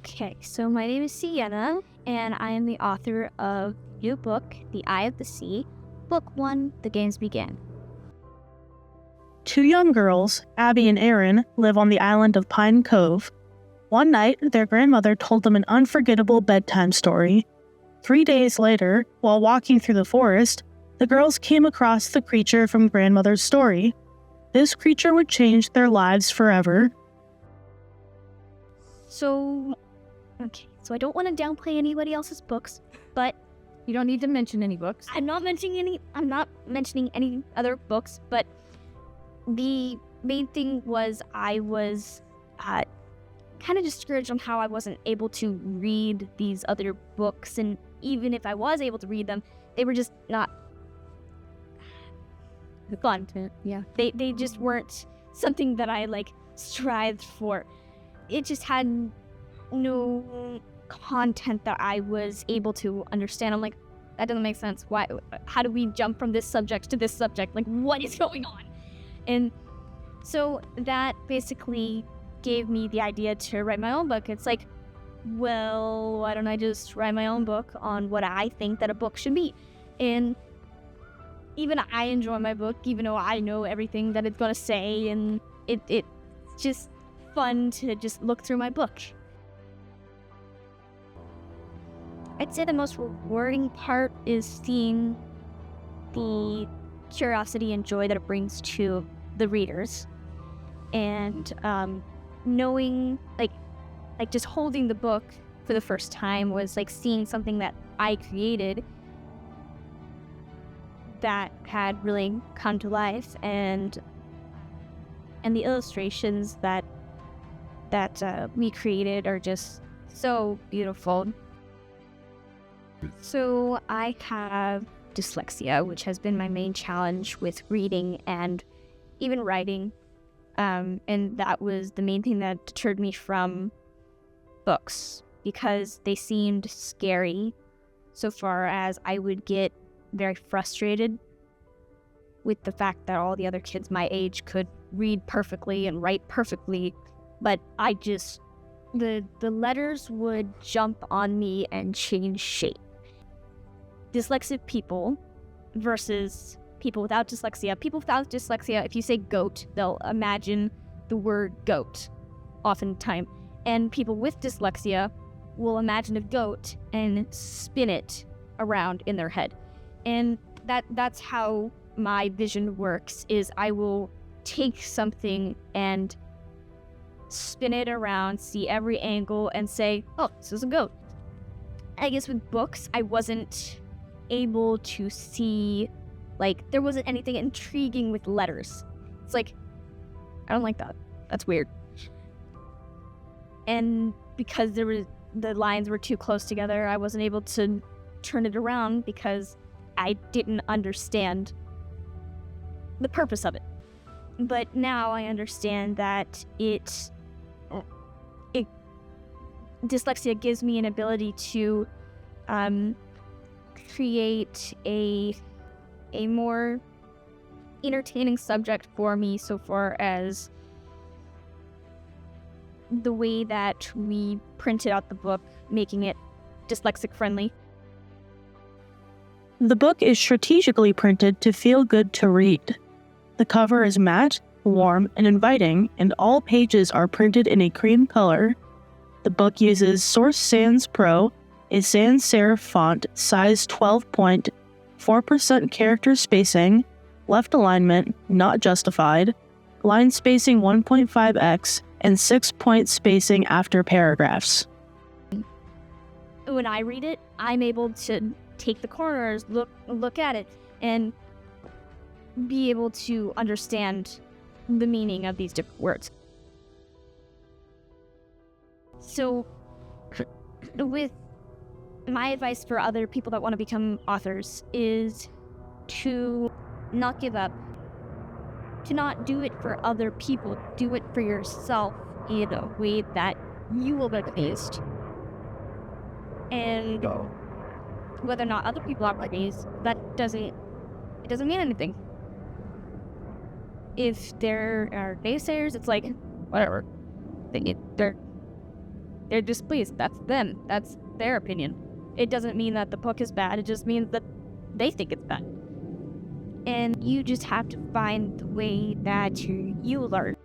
Okay, so my name is Sienna, and I am the author of new book, The Eye of the Sea, Book 1, The Games Begin. Two young girls, Abby and Erin, live on the island of Pine Cove. One night, their grandmother told them an unforgettable bedtime story. 3 days later, while walking through the forest, the girls came across the creature from grandmother's story. This creature would change their lives forever. So I don't want to downplay anybody else's books, but You don't need to mention any books. I'm not mentioning any other books, but the main thing was I was kind of discouraged on how I wasn't able to read these other books, and even if I was able to read them, they were just not fun. Yeah. They just weren't something that I strived for. It just had no content that I was able to understand. I'm like, that doesn't make sense. Why? How do we jump from this subject to this subject? Like, what is going on? And so that basically gave me the idea to write my own book. It's like, well, why don't I just write my own book on what I think that a book should be? And even I enjoy my book, even though I know everything that it's going to say, and it's just fun to just look through my book. I'd say the most rewarding part is seeing the curiosity and joy that it brings to the readers, and knowing, like just holding the book for the first time was like seeing something that I created that had really come to life, and the illustrations that we created are just so beautiful. So I have dyslexia, which has been my main challenge with reading and even writing, and that was the main thing that deterred me from books, because they seemed scary so far as I would get very frustrated with the fact that all the other kids my age could read perfectly and write perfectly, but I just, the letters would jump on me and change shape. Dyslexic people versus people without dyslexia. People without dyslexia, if you say goat, they'll imagine the word goat oftentimes. And people with dyslexia will imagine a goat and spin it around in their head. And that's how my vision works, is I will take something and spin it around, see every angle, and say, oh, this is a goat. I guess with books, I wasn't able to see, there wasn't anything intriguing with letters. It's like, I don't like that. That's weird. And because the lines were too close together, I wasn't able to turn it around because I didn't understand the purpose of it. But now I understand that dyslexia gives me an ability to create a more entertaining subject for me, so far as the way that we printed out the book, making it dyslexic friendly. The book is strategically printed to feel good to read. The cover is matte, warm, and inviting, and all pages are printed in a cream color. The book uses Source Sans Pro, a sans serif font, size 12-point, 4% character spacing, left alignment, not justified, line spacing 1.5x, and 6-point spacing after paragraphs. When I read it, I'm able to take the corners, look at it, and be able to understand the meaning of these different words. So, with my advice for other people that want to become authors is to not give up, to not do it for other people, do it for yourself in a way that you will be pleased. And whether or not other people are pleased, it doesn't mean anything. If there are naysayers, it's like, whatever. They're displeased. That's them. That's their opinion. It doesn't mean that the book is bad. It just means that they think it's bad. And you just have to find the way that you learn.